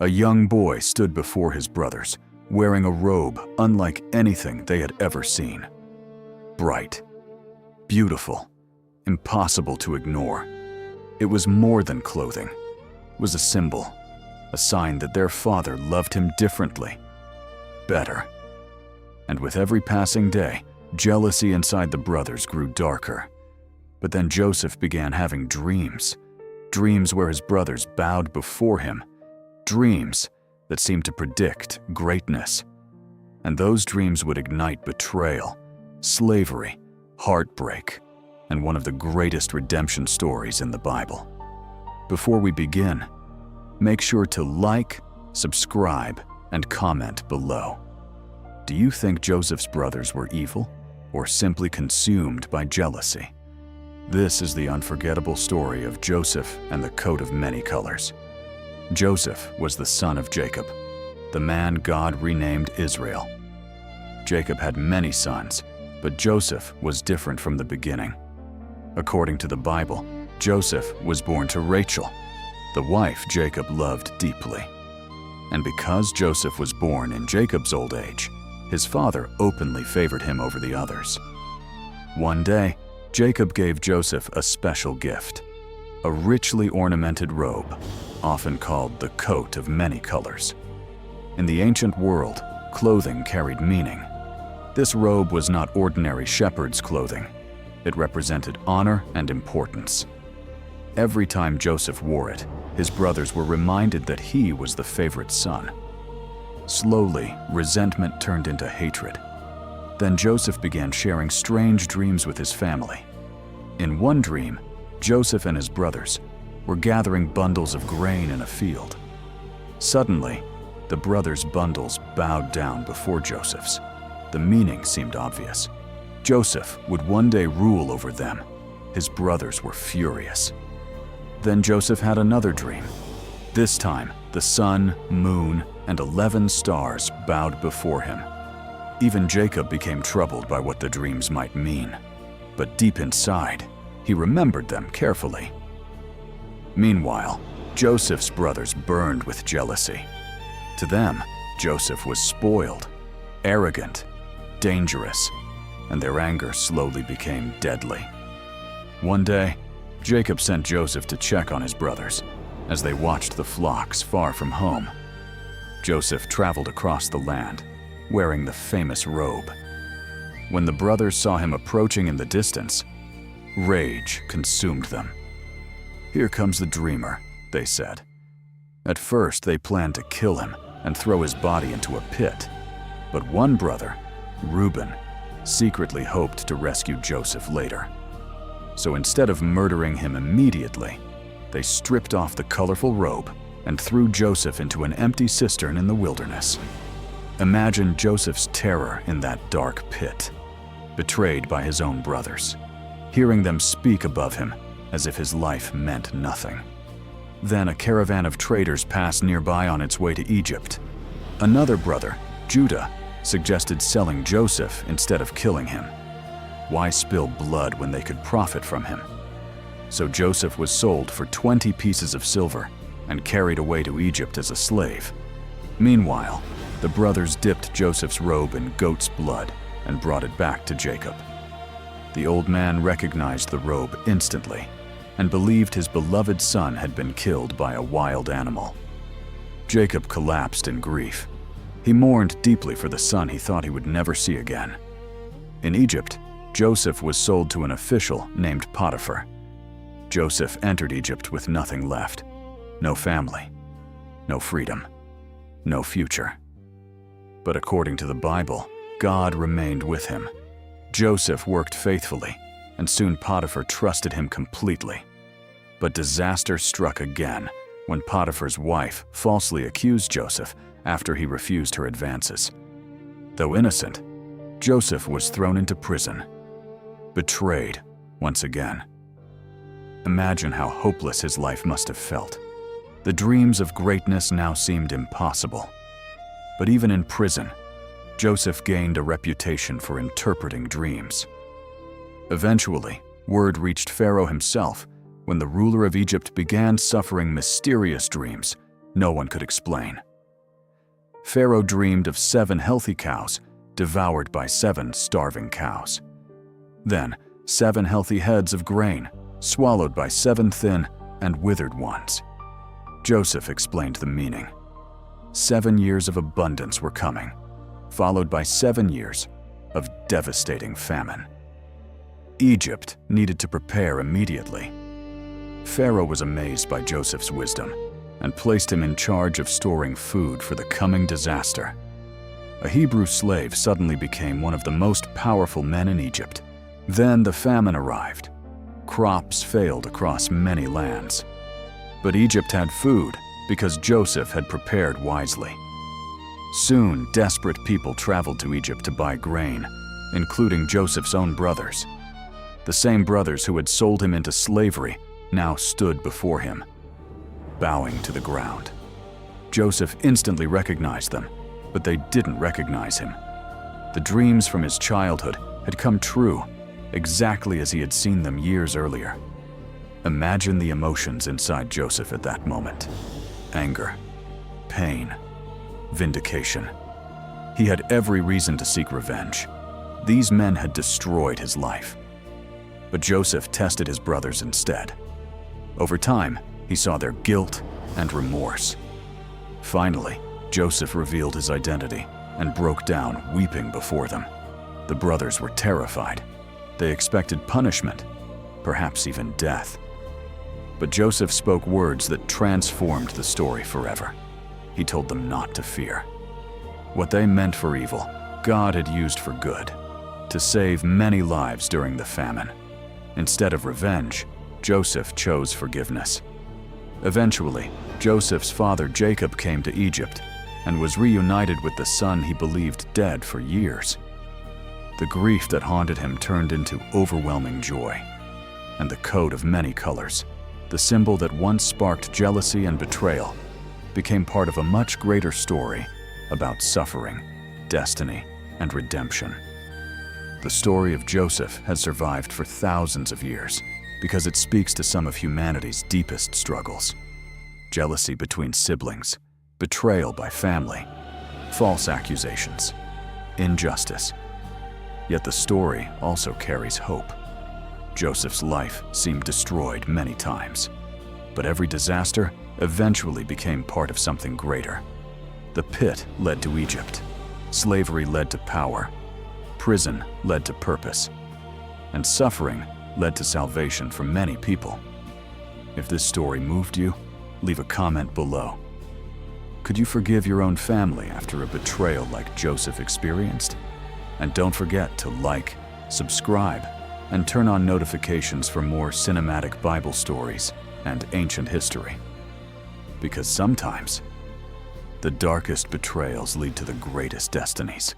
A young boy stood before his brothers, wearing a robe unlike anything they had ever seen. Bright, beautiful, impossible to ignore. It was more than clothing. It was a symbol, a sign that their father loved him differently, better. And with every passing day, jealousy inside the brothers grew darker. But then Joseph began having dreams where his brothers bowed before him, dreams that seemed to predict greatness. And those dreams would ignite betrayal, slavery, heartbreak, and one of the greatest redemption stories in the Bible. Before we begin, make sure to like, subscribe, and comment below. Do you think Joseph's brothers were evil or simply consumed by jealousy? This is the unforgettable story of Joseph and the coat of many colors. Joseph was the son of Jacob, the man God renamed Israel. Jacob had many sons, but Joseph was different from the beginning. According to the Bible, Joseph was born to Rachel, the wife Jacob loved deeply. And because Joseph was born in Jacob's old age, his father openly favored him over the others. One day, Jacob gave Joseph a special gift, a richly ornamented robe, often called the coat of many colors. In the ancient world, clothing carried meaning. This robe was not ordinary shepherd's clothing. It represented honor and importance. Every time Joseph wore it, his brothers were reminded that he was the favorite son. Slowly, resentment turned into hatred. Then Joseph began sharing strange dreams with his family. In one dream, Joseph and his brothers were gathering bundles of grain in a field. Suddenly, the brothers' bundles bowed down before Joseph's. The meaning seemed obvious. Joseph would one day rule over them. His brothers were furious. Then Joseph had another dream. This time, the sun, moon, and 11 stars bowed before him. Even Jacob became troubled by what the dreams might mean. But deep inside, he remembered them carefully. Meanwhile, Joseph's brothers burned with jealousy. To them, Joseph was spoiled, arrogant, dangerous, and their anger slowly became deadly. One day, Jacob sent Joseph to check on his brothers as they watched the flocks far from home. Joseph traveled across the land, wearing the famous robe. When the brothers saw him approaching in the distance, rage consumed them. "Here comes the dreamer," they said. At first, they planned to kill him and throw his body into a pit. But one brother, Reuben, secretly hoped to rescue Joseph later. So instead of murdering him immediately, they stripped off the colorful robe and threw Joseph into an empty cistern in the wilderness. Imagine Joseph's terror in that dark pit, betrayed by his own brothers, hearing them speak above him as if his life meant nothing. Then a caravan of traders passed nearby on its way to Egypt. Another brother, Judah, suggested selling Joseph instead of killing him. Why spill blood when they could profit from him? So Joseph was sold for 20 pieces of silver and carried away to Egypt as a slave. Meanwhile, the brothers dipped Joseph's robe in goat's blood and brought it back to Jacob. The old man recognized the robe instantly and believed his beloved son had been killed by a wild animal. Jacob collapsed in grief. He mourned deeply for the son he thought he would never see again. In Egypt, Joseph was sold to an official named Potiphar. Joseph entered Egypt with nothing left. No family, no freedom, no future. But according to the Bible, God remained with him. Joseph worked faithfully, and soon Potiphar trusted him completely. But disaster struck again when Potiphar's wife falsely accused Joseph after he refused her advances. Though innocent, Joseph was thrown into prison, betrayed once again. Imagine how hopeless his life must have felt. The dreams of greatness now seemed impossible. But even in prison, Joseph gained a reputation for interpreting dreams. Eventually, word reached Pharaoh himself when the ruler of Egypt began suffering mysterious dreams no one could explain. Pharaoh dreamed of 7 healthy cows devoured by 7 starving cows. Then 7 healthy heads of grain swallowed by 7 thin and withered ones. Joseph explained the meaning. 7 years of abundance were coming, followed by 7 years of devastating famine. Egypt needed to prepare immediately. Pharaoh was amazed by Joseph's wisdom and placed him in charge of storing food for the coming disaster. A Hebrew slave suddenly became one of the most powerful men in Egypt. Then the famine arrived. Crops failed across many lands. But Egypt had food because Joseph had prepared wisely. Soon, desperate people traveled to Egypt to buy grain, including Joseph's own brothers. The same brothers who had sold him into slavery now stood before him, bowing to the ground. Joseph instantly recognized them, but they didn't recognize him. The dreams from his childhood had come true, exactly as he had seen them years earlier. Imagine the emotions inside Joseph at that moment. Anger, pain, vindication. He had every reason to seek revenge. These men had destroyed his life. But Joseph tested his brothers instead. Over time, he saw their guilt and remorse. Finally, Joseph revealed his identity and broke down, weeping before them. The brothers were terrified. They expected punishment, perhaps even death. But Joseph spoke words that transformed the story forever. He told them not to fear. What they meant for evil, God had used for good, to save many lives during the famine. Instead of revenge, Joseph chose forgiveness. Eventually, Joseph's father Jacob came to Egypt and was reunited with the son he believed dead for years. The grief that haunted him turned into overwhelming joy, and the coat of many colors, the symbol that once sparked jealousy and betrayal, became part of a much greater story about suffering, destiny, and redemption. The story of Joseph has survived for thousands of years because it speaks to some of humanity's deepest struggles. Jealousy between siblings, betrayal by family, false accusations, injustice. Yet the story also carries hope. Joseph's life seemed destroyed many times, but every disaster eventually became part of something greater. The pit led to Egypt, slavery led to power, prison led to purpose, and suffering led to salvation for many people. If this story moved you, leave a comment below. Could you forgive your own family after a betrayal like Joseph experienced? And don't forget to like, subscribe, and turn on notifications for more cinematic Bible stories and ancient history. Because sometimes, the darkest betrayals lead to the greatest destinies.